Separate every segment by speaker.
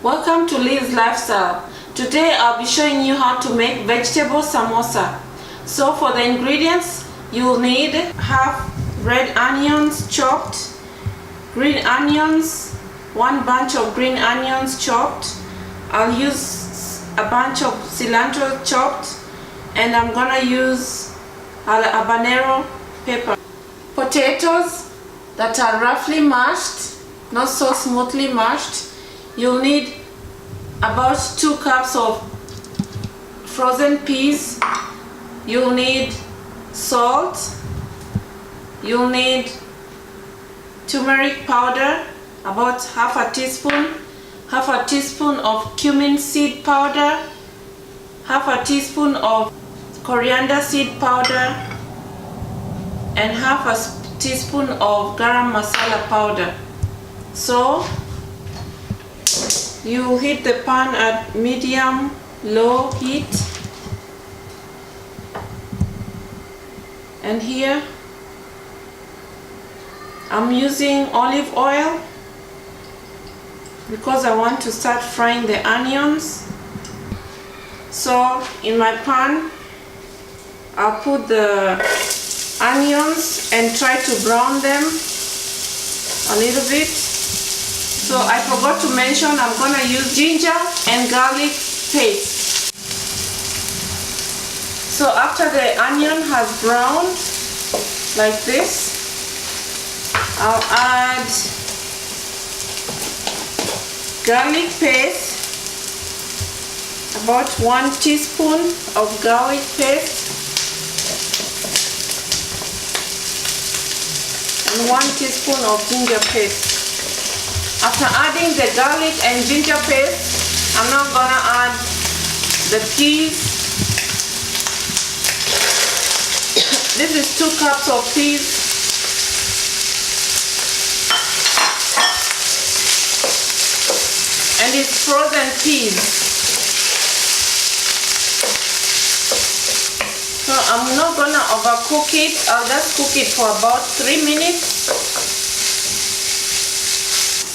Speaker 1: Welcome to Liz's Lifestyle. Today I'll be showing you how to make vegetable samosa. So for the ingredients, you'll need half red onions chopped, green onions, one bunch of green onions chopped. I'll use a bunch of cilantro chopped, and I'm gonna use habanero pepper. Potatoes that are roughly mashed, not so smoothly mashed. You'll need about 2 cups of frozen peas. You'll need salt. You'll need turmeric powder, about half a teaspoon of cumin seed powder, half a teaspoon of coriander seed powder, and half a teaspoon of garam masala powder. So you heat the pan at medium-low heat, and here I'm using olive oil because I want to start frying the onions. So in my pan I'll put the onions and try to brown them a little bit. So I forgot to mention I'm gonna use ginger and garlic paste. So after the onion has browned like this, I'll add garlic paste, about 1 teaspoon of garlic paste, and 1 teaspoon of ginger paste. After adding the garlic and ginger paste, I'm now gonna add the peas. This is 2 cups of peas. And it's frozen peas. So I'm not gonna overcook it. I'll just cook it for about 3 minutes.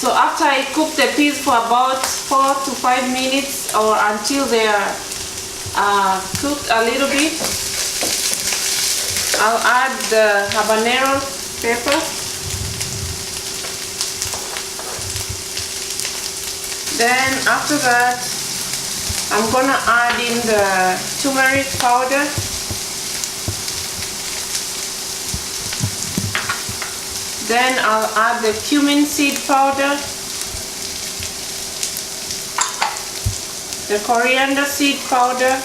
Speaker 1: So after I cook the peas for about 4 to 5 minutes, or until they are cooked a little bit, I'll add the habanero pepper. Then after that, I'm gonna add in the turmeric powder. Then I'll add the cumin seed powder, the coriander seed powder,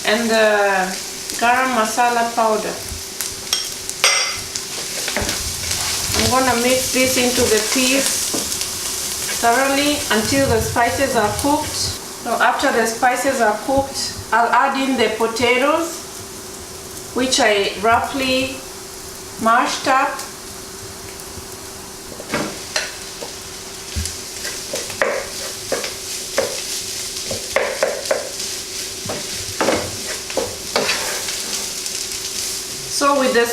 Speaker 1: and the garam masala powder. I'm gonna mix this into the peas thoroughly until the spices are cooked. So after the spices are cooked, I'll add in the potatoes, which I roughly mashed up. So with the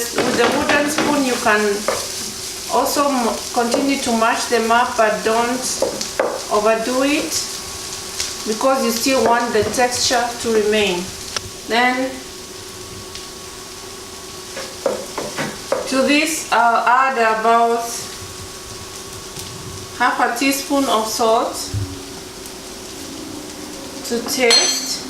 Speaker 1: wooden spoon, you can also continue to mash them up, but don't overdo it because you still want the texture to remain. Then to this, I'll add about half a teaspoon of salt to taste.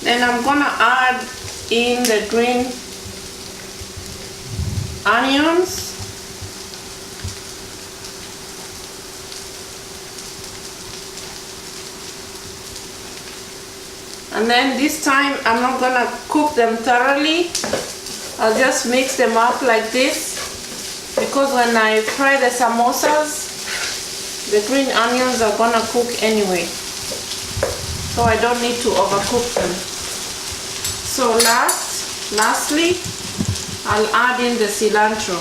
Speaker 1: Then I'm gonna add in the green onions. And then this time I'm not gonna cook them thoroughly. I'll just mix them up like this, because when I fry the samosas, the green onions are gonna cook anyway. So I don't need to overcook them. So lastly, I'll add in the cilantro.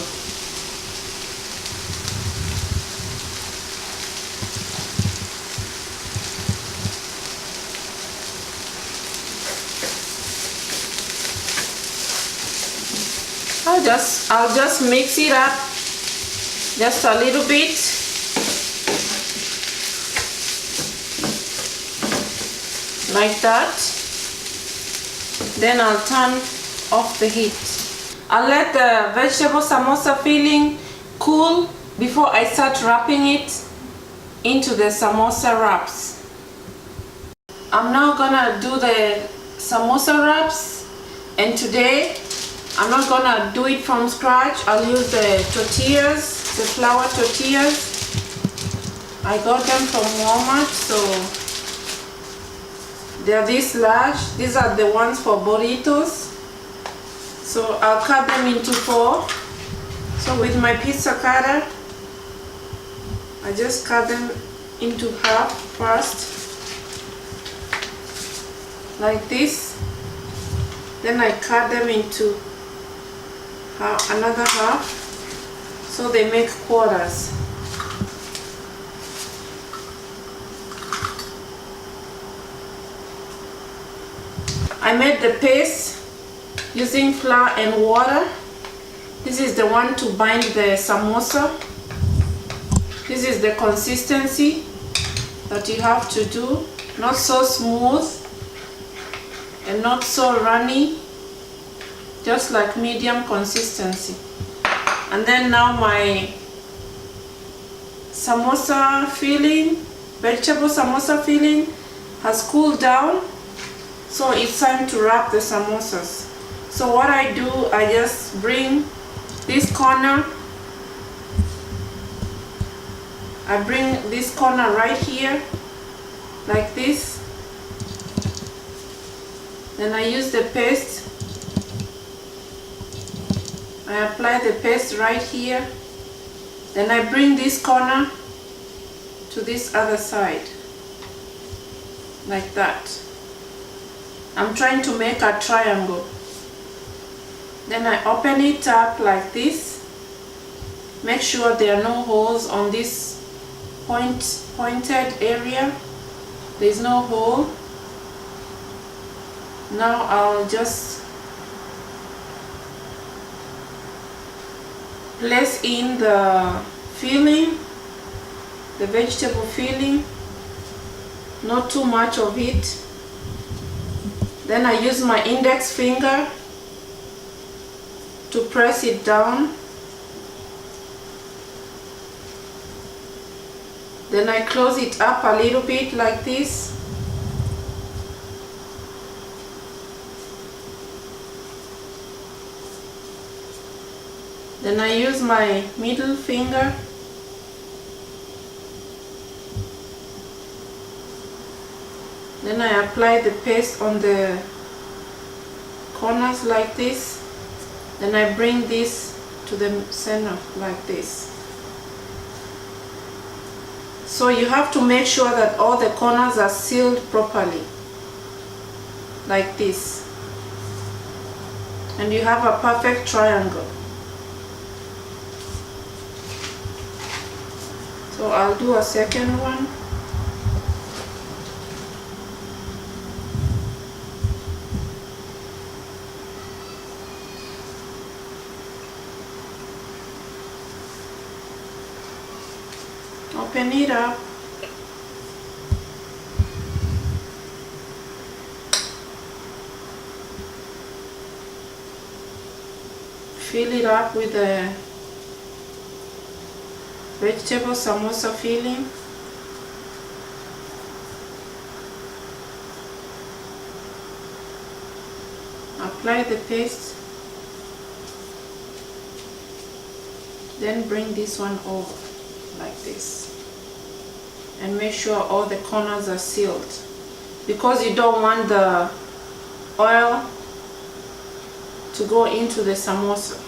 Speaker 1: I'll just mix it up just a little bit. Like that. Then I'll turn off the heat. I'll let the vegetable samosa filling cool before I start wrapping it into the samosa wraps. I'm now gonna do the samosa wraps, and today I'm not gonna do it from scratch. I'll use the tortillas, the flour tortillas. I got them from Walmart, so they're this large. These are the ones for burritos. So I'll cut them into 4. So with my pizza cutter, I just cut them into half first, like this. Then I cut them into another half, so they make quarters. I made the paste using flour and water. This is the one to bind the samosa. This is the consistency that you have to do. Not so smooth and not so runny, just like medium consistency. And then now my samosa filling, vegetable samosa filling, has cooled down, so it's time to wrap the samosas. So what I do, I just bring this corner, right here, like this. Then I use the paste. I apply the paste right here. Then I bring this corner to this other side, like that. I'm trying to make a triangle. Then I open it up like this. Make sure there are no holes on this pointed area. There's no hole. Now I'll just place in the filling, the vegetable filling, not too much of it. Then I use my index finger to press it down. Then I close it up a little bit like this. Then I use my middle finger then I apply the paste on the corners like this. Then I bring this to the center like this. So you have to make sure that all the corners are sealed properly, like this, and you have a perfect triangle. So I'll do a second one. Open it up. Fill it up with the vegetable samosa filling. Apply the paste. Then bring this one over like this. And make sure all the corners are sealed, because you don't want the oil to go into the samosa.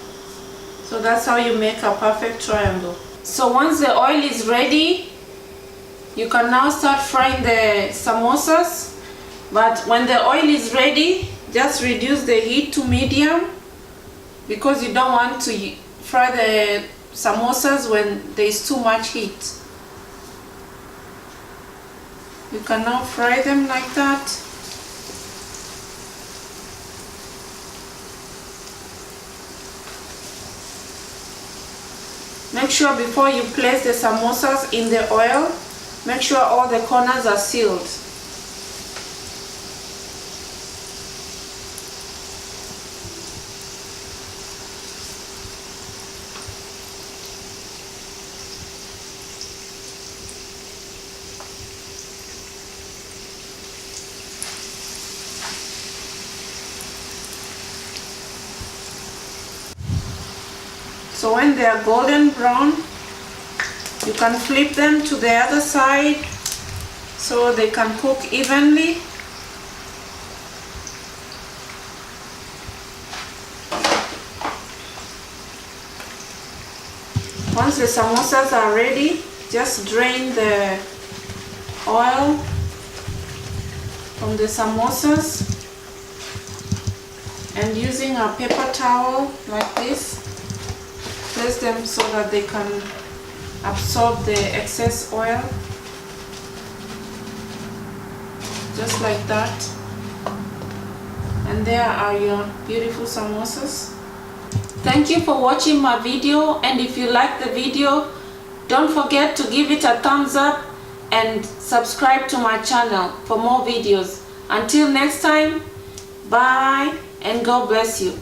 Speaker 1: So that's how you make a perfect triangle. So once the oil is ready, you can now start frying the samosas. But when the oil is ready, just reduce the heat to medium, because you don't want to fry the samosas when there is too much heat. You can now fry them like that. Make sure before you place the samosas in the oil, make sure all the corners are sealed. So when they are golden brown, you can flip them to the other side so they can cook evenly. Once the samosas are ready, just drain the oil from the samosas, and using a paper towel like this, place them so that they can absorb the excess oil, just like that. And there are your beautiful samosas. Thank you for watching my video, and if you like the video, don't forget to give it a thumbs up and subscribe to my channel for more videos. Until next time, bye and God bless you.